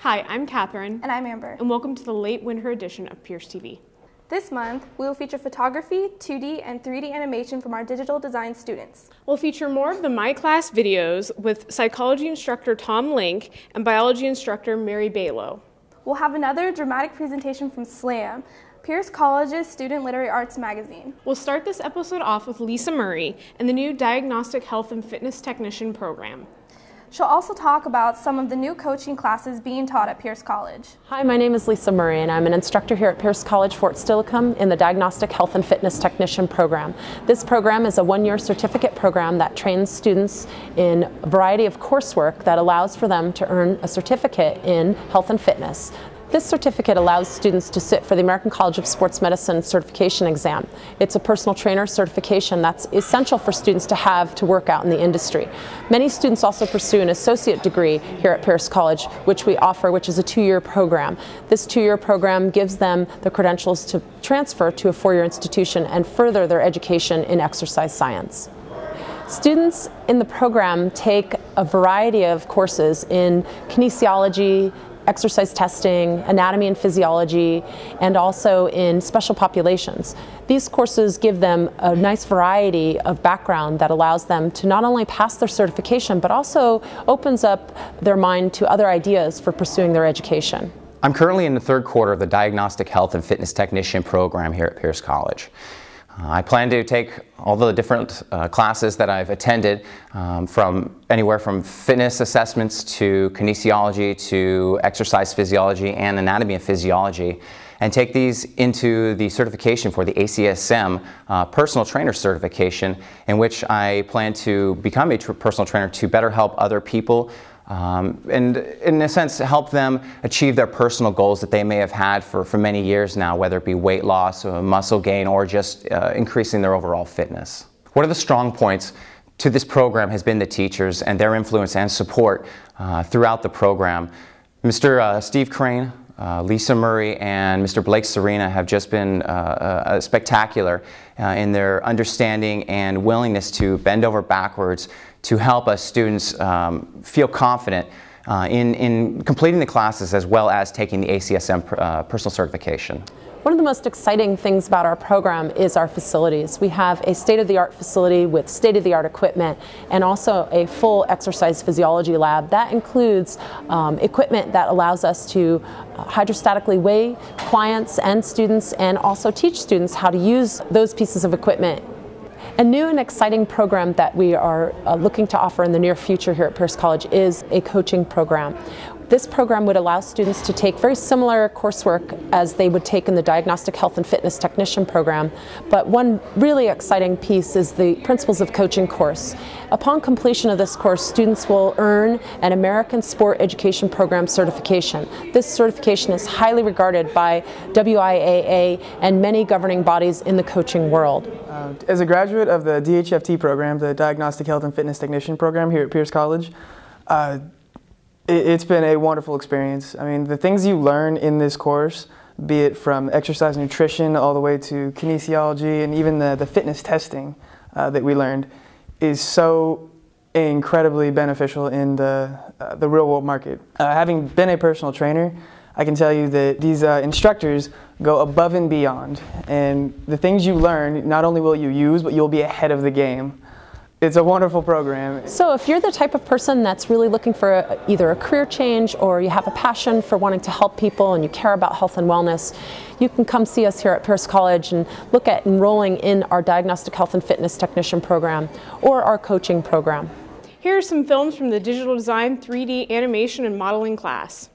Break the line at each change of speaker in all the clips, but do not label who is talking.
Hi, I'm Catherine.
And I'm Amber.
And welcome to the late winter edition of PierceTV.
This month, we will feature photography, 2D, and 3D animation from our digital design students.
We'll feature more of the My Class videos with psychology instructor Tom Link and biology instructor Mary Bath-Balogh.
We'll have another dramatic presentation from SLAM, Pierce College's Student Literary Arts magazine.
We'll start this episode off with Lisa Murry and the new Diagnostic Health and Fitness Technician program.
She'll also talk about some of the new coaching classes being taught at Pierce College.
Hi, my name is Lisa Murry and I'm an instructor here at Pierce College, Fort Steilacoom in the Diagnostic Health and Fitness Technician program. This program is a one-year certificate program that trains students in a variety of coursework that allows for them to earn a certificate in health and fitness. This certificate allows students to sit for the American College of Sports Medicine certification exam. It's a personal trainer certification that's essential for students to have to work out in the industry. Many students also pursue an associate degree here at Pierce College, which we offer, which is a two-year program. This two-year program gives them the credentials to transfer to a four-year institution and further their education in exercise science. Students in the program take a variety of courses in kinesiology, exercise testing, anatomy and physiology, and also in special populations. These courses give them a nice variety of background that allows them to not only pass their certification, but also opens up their mind to other ideas for pursuing their education.
I'm currently in the third quarter of the Diagnostic Health and Fitness Technician program here at Pierce College. I plan to take all the different classes that I've attended, from anywhere from fitness assessments to kinesiology to exercise physiology and anatomy and physiology, and take these into the certification for the ACSM personal trainer certification, in which I plan to become a personal trainer to better help other people and in a sense help them achieve their personal goals that they may have had for many years now, whether it be weight loss, or muscle gain, or just increasing their overall fitness. One of the strong points to this program has been the teachers and their influence and support throughout the program. Mr. Steve Crane, Lisa Murry, and Mr. Blake Serena have just been spectacular in their understanding and willingness to bend over backwards to help us students feel confident in completing the classes as well as taking the ACSM personal certification.
One of the most exciting things about our program is our facilities. We have a state-of-the-art facility with state-of-the-art equipment and also a full exercise physiology lab. That includes equipment that allows us to hydrostatically weigh clients and students, and also teach students how to use those pieces of equipment. A new and exciting program that we are looking to offer in the near future here at Pierce College is a coaching program. This program would allow students to take very similar coursework as they would take in the Diagnostic Health and Fitness Technician program, but one really exciting piece is the Principles of Coaching course. Upon completion of this course, students will earn an American Sport Education Program certification. This certification is highly regarded by WIAA and many governing bodies in the coaching world.
As a graduate of the DHFT program, the Diagnostic Health and Fitness Technician program here at Pierce College, it's been a wonderful experience. I mean, the things you learn in this course, be it from exercise nutrition all the way to kinesiology and even the fitness testing that we learned, is so incredibly beneficial in the real world market. Having been a personal trainer, I can tell you that these instructors go above and beyond, and the things you learn, not only will you use, but you'll be ahead of the game. It's a wonderful program.
So if you're the type of person that's really looking for either a career change or you have a passion for wanting to help people and you care about health and wellness, you can come see us here at Pierce College and look at enrolling in our Diagnostic Health and Fitness Technician program or our coaching program.
Here are some films from the Digital Design 3D Animation and Modeling class.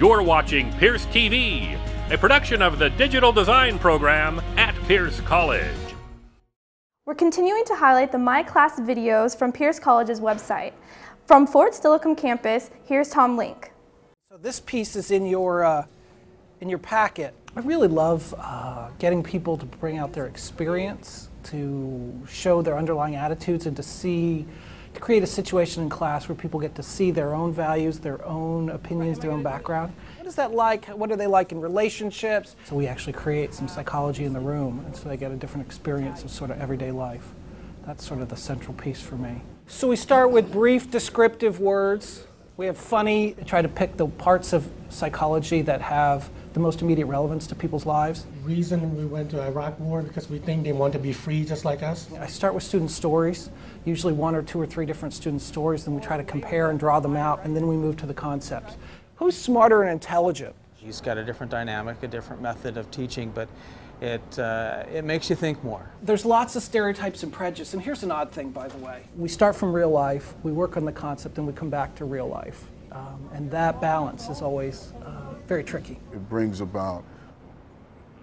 You're watching PierceTV, a production of the Digital Design Program at Pierce College.
We're continuing to highlight the My Class videos from Pierce College's website. From Fort Steilacoom campus, here's Tom Link.
So this piece is in your packet. I really love getting people to bring out their experience, to show their underlying attitudes, and to create a situation in class where people get to see their own values, their own opinions, their own background. What is that like? What are they like in relationships? So we actually create some psychology in the room, and so they get a different experience of sort of everyday life. That's sort of the central piece for me. So we start with brief descriptive words. We have funny, try to pick the parts of psychology that have the most immediate relevance to people's lives.
The reason we went to Iraq War because we think they want to be free just like us.
I start with student stories, usually 1 or 2 or 3 different student stories, then we try to compare and draw them out, and then we move to the concepts. Who's smarter and intelligent?
He's got a different dynamic, a different method of teaching, but it makes you think more.
There's lots of stereotypes and prejudice, and here's an odd thing, by the way. We start from real life, we work on the concept, and we come back to real life. And that balance is always very tricky.
It brings about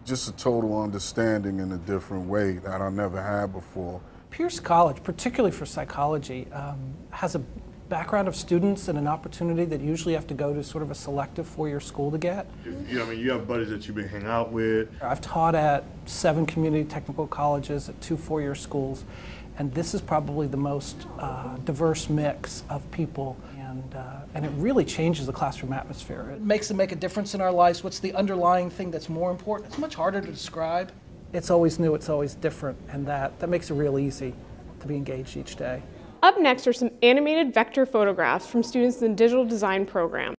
just a total understanding in a different way that I never had before.
Pierce College, particularly for psychology, has a background of students and an opportunity that usually have to go to sort of a selective 4-year school to get.
You have buddies that you've been hanging out with.
I've taught at 7 community technical colleges, at 2 4-year schools, and this is probably the most diverse mix of people, and it really changes the classroom atmosphere. It makes them make a difference in our lives. What's the underlying thing that's more important? It's much harder to describe. It's always new, it's always different, and that makes it real easy to be engaged each day.
Up next are some animated vector photographs from students in the digital design program.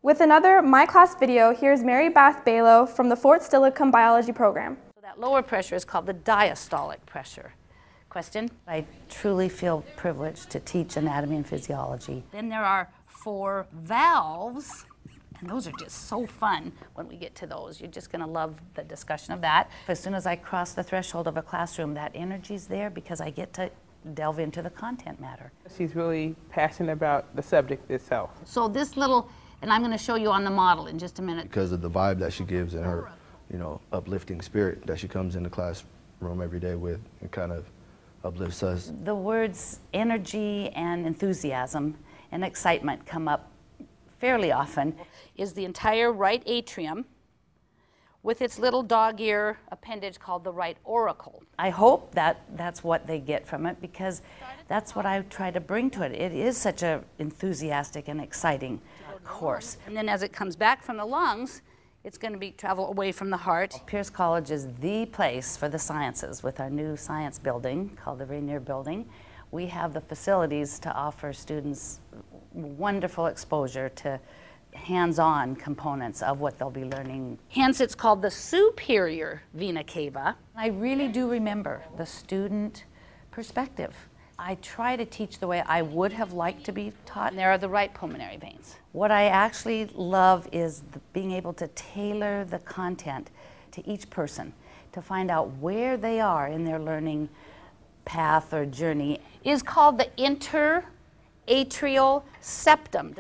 With another My Class video, here's Mary Bath-Balogh from the Fort Steilacoom biology program.
So that lower pressure is called the diastolic pressure. Question? I truly feel privileged to teach anatomy and physiology. Then there are 4 valves, and those are just so fun when we get to those. You're just going to love the discussion of that. As soon as I cross the threshold of a classroom, that energy's there because I get to delve into the content matter.
She's really passionate about the subject itself.
So this little, and I'm going to show you on the model in just a minute.
Because of the vibe that she gives and her, uplifting spirit that she comes in the classroom every day with, and kind of uplifts us.
The words energy and enthusiasm and excitement come up fairly often. Is the entire right atrium with its little dog ear appendage called the right auricle. I hope that that's what they get from it, because that's what I try to bring to it. It is such an enthusiastic and exciting course. And then as it comes back from the lungs, it's going to travel away from the heart. Pierce College is the place for the sciences with our new science building called the Rainier Building. We have the facilities to offer students wonderful exposure to hands-on components of what they'll be learning. Hence it's called the superior vena cava. I really do remember the student perspective. I try to teach the way I would have liked to be taught. And there are the right pulmonary veins. What I actually love is being able to tailor the content to each person to find out where they are in their learning path or journey. It is called the interatrial septum.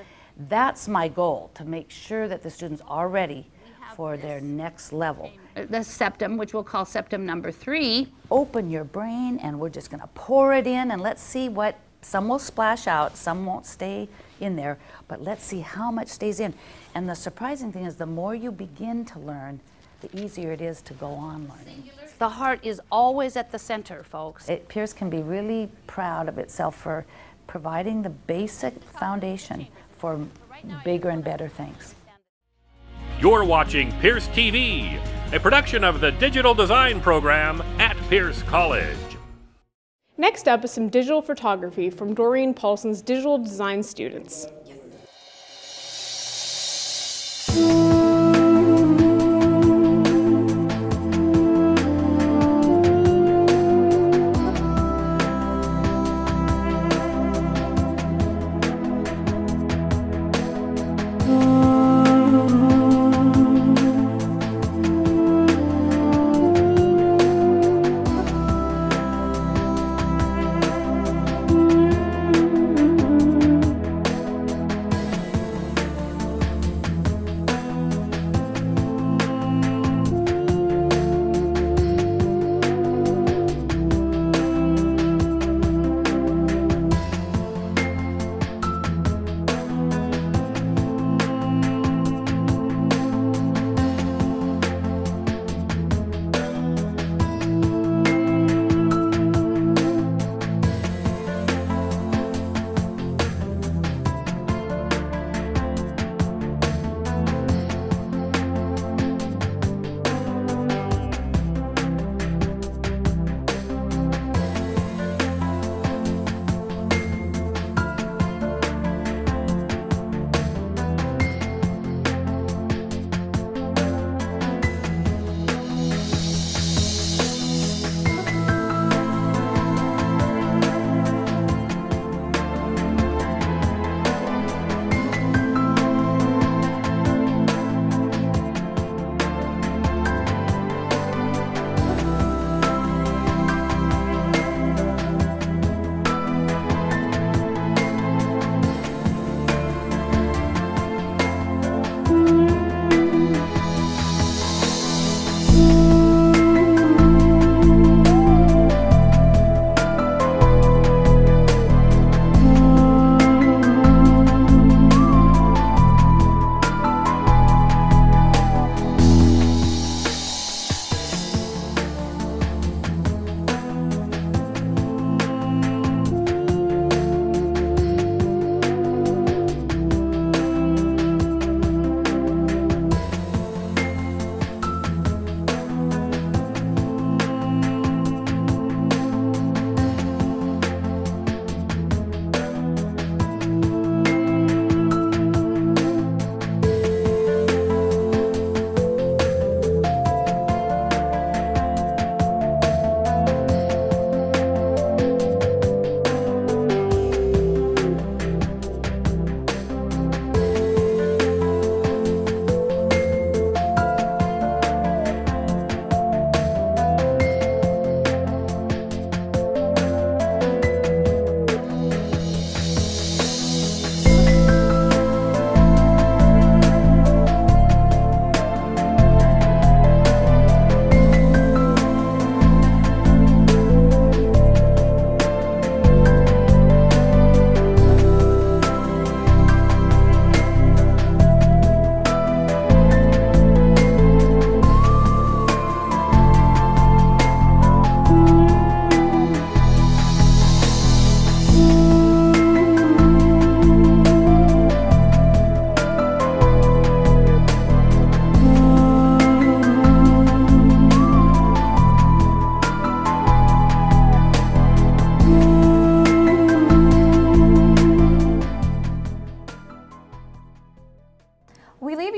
That's my goal, to make sure that the students are ready for their next level. The septum, which we'll call septum number 3, open your brain and we're just going to pour it in and let's see what, some will splash out, some won't stay in there, but let's see how much stays in. And the surprising thing is the more you begin to learn, the easier it is to go on learning. The heart is always at the center, folks. Pierce can be really proud of itself for providing the basic foundation for bigger and better things.
You're watching Pierce TV, a production of the Digital Design program at Pierce College.
Next up is some digital photography from Doreen Paulson's digital design students.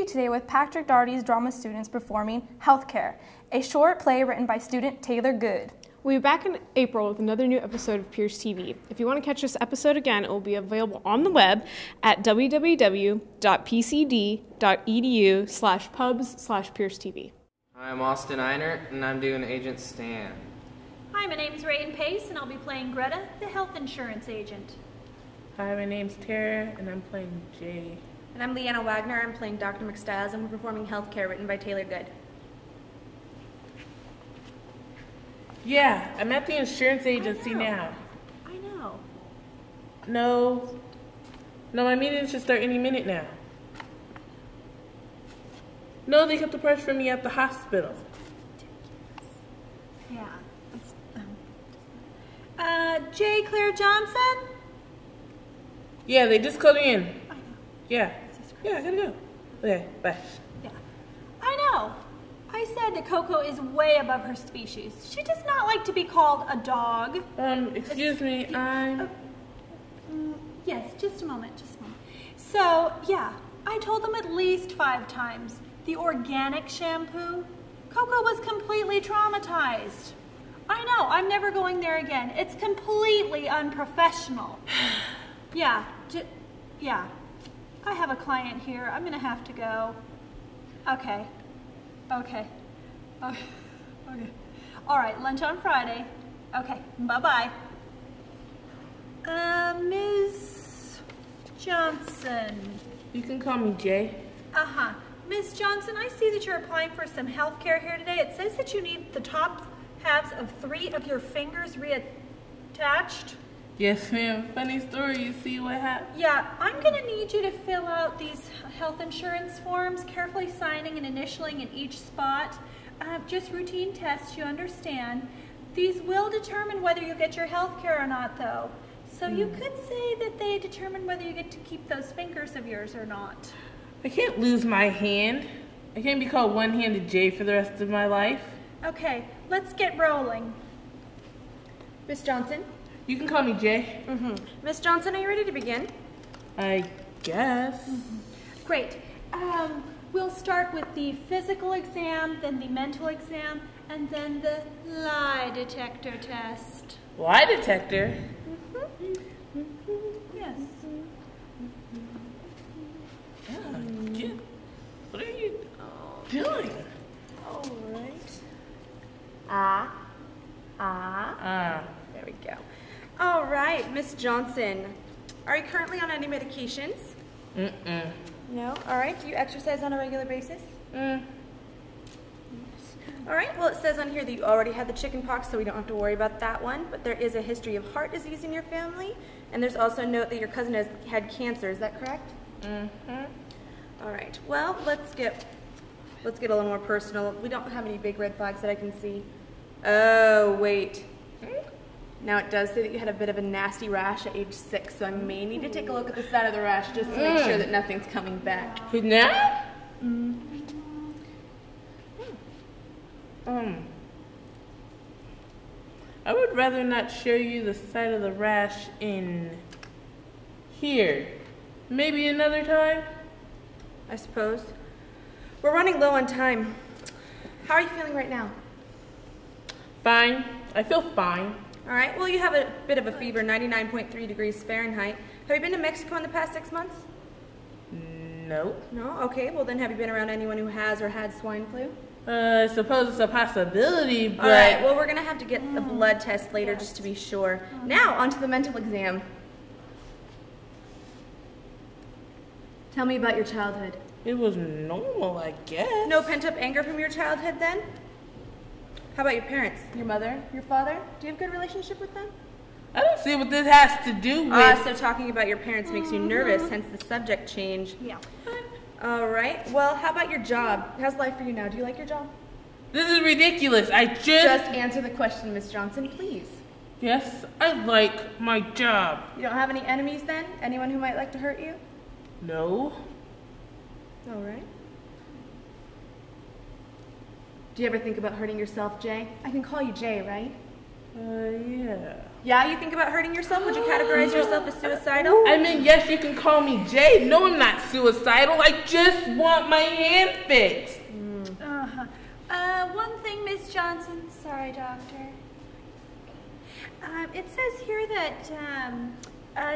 today with Patrick Daugherty's drama students performing Healthcare, a short play written by student Taylor Good.
We'll be back in April with another new episode of Pierce TV. If you want to catch this episode again, it will be available on the web at www.pcd.edu/pubs/PierceTV.
I'm Austin Einert, and I'm doing Agent Stan.
Hi, my name's Rayton Pace, and I'll be playing Greta, the health insurance agent.
Hi, my name's Tara, and I'm playing Jay.
And I'm Leanna Wagner. I'm playing Dr. McStyles, and we're performing Healthcare, written by Taylor Good.
Yeah, I'm at the insurance agency now.
I know.
No, my meeting should start any minute now. No, they kept the purse for me at the hospital.
Yeah. J. Claire Johnson?
Yeah, they just called me in. I know. Yeah, I gotta go. Okay, bye.
Yeah. I know. I said that Coco is way above her species. She does not like to be called a dog.
Excuse me,
Yes, just a moment. So, yeah, I told them at least 5 times. The organic shampoo, Coco was completely traumatized. I know, I'm never going there again. It's completely unprofessional. Yeah, I have a client here. I'm gonna have to go. Okay. All right, lunch on Friday. Okay, bye-bye. Ms. Johnson.
You can call me Jay.
Uh-huh. Ms. Johnson, I see that you're applying for some health care here today. It says that you need the top halves of 3 of your fingers reattached.
Yes, ma'am. Funny story. You see what happened?
Yeah, I'm going to need you to fill out these health insurance forms, carefully signing and initialing in each spot. Just routine tests, you understand. These will determine whether you get your health care or not, though. So you could say that they determine whether you get to keep those fingers of yours or not.
I can't lose my hand. I can't be called one-handed Jay for the rest of my life.
Okay, let's get rolling.
Miss Johnson?
You can call me Jay.
Miss Johnson, are you ready to begin?
I guess.
Great. We'll start with the physical exam, then the mental exam, and then the lie detector test.
Lie detector?
Yes.
What are you doing?
All right. There we go. All right, Miss Johnson. Are you currently on any medications? No? All right. Do you exercise on a regular basis? All right. Well, it says on here that you already had the chicken pox, so we don't have to worry about that one. But there is a history of heart disease in your family. And there's also a note that your cousin has had cancer. Is that correct? All right. Well, let's get a little more personal. We don't have any big red flags that I can see. Oh, wait. Now it does say that you had a bit of a nasty rash at age 6, so I may need to take a look at the side of the rash just to make sure that nothing's coming back.
Now? I would rather not show you the side of the rash in here. Maybe another time?
I suppose. We're running low on time. How are you feeling right now?
Fine. I feel fine.
All right. Well, you have a bit of a fever, 99.3 degrees Fahrenheit. Have you been to Mexico in the past 6 months?
No.
No? Okay. Well, then have you been around anyone who has or had swine flu?
I suppose it's a possibility, but...
All right. Well, we're going to have to get a blood test later just to be sure. Now, on to the mental exam. Tell me about your childhood.
It was normal, I guess.
No pent-up anger from your childhood, then? How about your parents? Your mother? Your father? Do you have a good relationship with them?
I don't see what this has to do with...
So talking about your parents makes you nervous, hence the subject change.
Yeah.
All right. Well, how about your job? How's life for you now? Do you like your job?
This is ridiculous. Just
answer the question, Miss Johnson, please.
Yes, I like my job.
You don't have any enemies, then? Anyone who might like to hurt you?
No.
All right. Do you ever think about hurting yourself, Jay? I can call you Jay, right?
Yeah.
Yeah, you think about hurting yourself? Would you categorize yourself as suicidal?
I mean, yes, you can call me Jay. No, I'm not suicidal. I just want my hand fixed.
One thing, Miss Johnson. Sorry, doctor. It says here that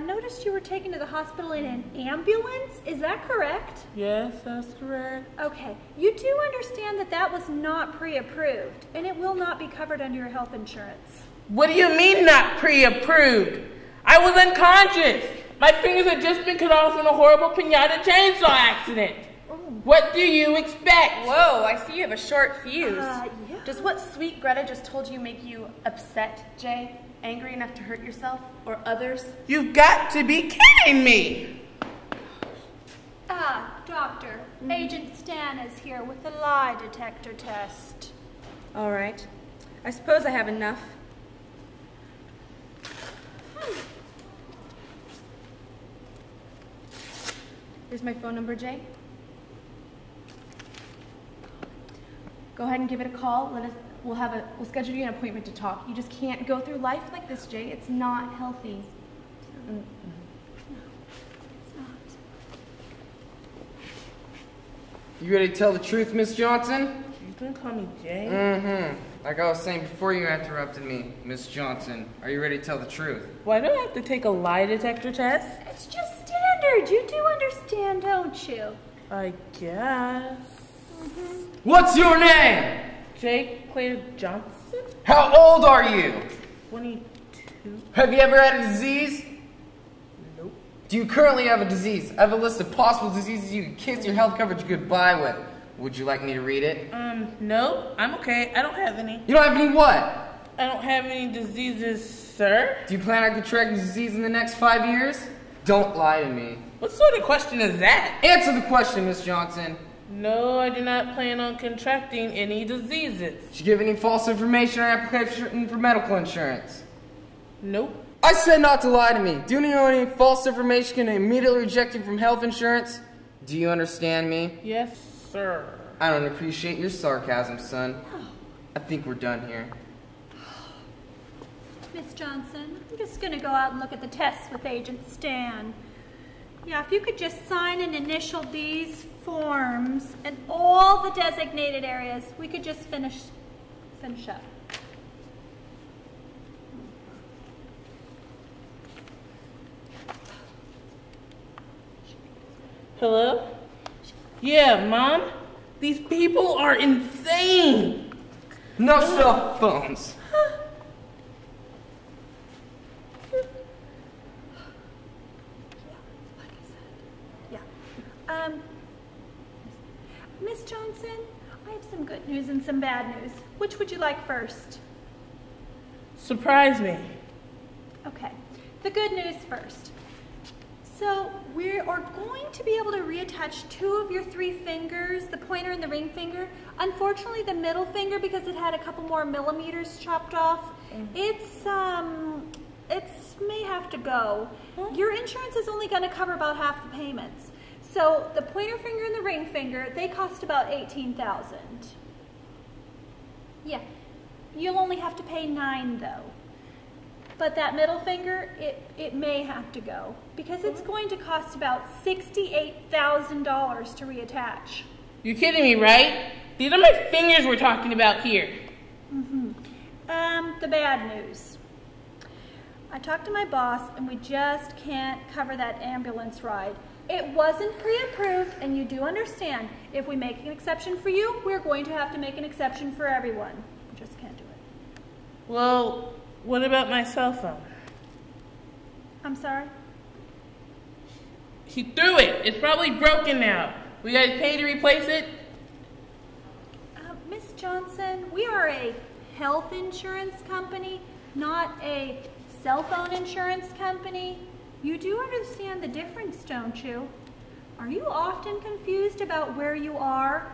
noticed you were taken to the hospital in an ambulance. Is that correct?
Yes, that's correct.
Okay. You do understand that that was not pre-approved, and it will not be covered under your health insurance.
What do you mean not pre-approved? I was unconscious. My fingers had just been cut off in a horrible pinata chainsaw accident. What do you expect?
Whoa, I see you have a short fuse.
Yeah.
Does what sweet Greta just told you make you upset, Jay? Angry enough to hurt yourself or others?
You've got to be kidding me!
Doctor, Agent Stan is here with the lie detector test.
All right. I suppose I have enough. Here's my phone number, Jay. Go ahead and give it a call. We'll schedule you an appointment to talk. You just can't go through life like this, Jay. It's not healthy.
No, it's not.
You ready to tell the truth, Miss Johnson?
You can call me Jay.
Mm-hmm. Like I was saying before you interrupted me, Miss Johnson, are you ready to tell the truth?
Why do I have to take a lie detector test?
It's just standard. You do understand, don't you?
I guess.
What's your name?
Jake Claire Johnson?
How old are you?
22.
Have you ever had a disease?
Nope.
Do you currently have a disease? I have a list of possible diseases you can kiss your health coverage goodbye with. Would you like me to read it?
No, I'm okay. I don't have any.
You don't have any what?
I don't have any diseases, sir.
Do you plan on contracting disease in the next 5 years? Don't lie to me.
What sort of question is that?
Answer the question, Miss Johnson.
No, I do not plan on contracting any diseases.
Did you give any false information or application for medical insurance?
Nope.
I said not to lie to me. Do you know any false information can immediately reject you from health insurance? Do you understand me?
Yes, sir.
I don't appreciate your sarcasm, son. I think we're done here.
Miss Johnson, I'm just going to go out and look at the tests with Agent Stan. Yeah, if you could just sign and initial these forms in all the designated areas, we could just finish up.
Hello? Yeah, Mom? These people are insane!
No cell phones.
Miss Johnson, I have some good news and some bad news. Which would you like first?
Surprise me.
Okay, the good news first. So we are going to be able to reattach 2 of your 3 fingers, the pointer and the ring finger. Unfortunately, the middle finger, because it had a couple more millimeters chopped off, it may have to go. Your insurance is only going to cover about half the payments. So the pointer finger and the ring finger, they cost about $18,000. Yeah, you'll only have to pay $9,000 though. But that middle finger, it may have to go because it's going to cost about $68,000 to reattach.
You're kidding me, right? These are my fingers we're talking about here.
The bad news. I talked to my boss and we just can't cover that ambulance ride. It wasn't pre-approved, and you do understand, if we make an exception for you, we're going to have to make an exception for everyone. We just can't do it.
Well, what about my cell phone?
I'm sorry?
He threw it. It's probably broken now. We gotta pay to replace it?
Miss Johnson, we are a health insurance company, not a cell phone insurance company. You do understand the difference, don't you? Are you often confused about where you are?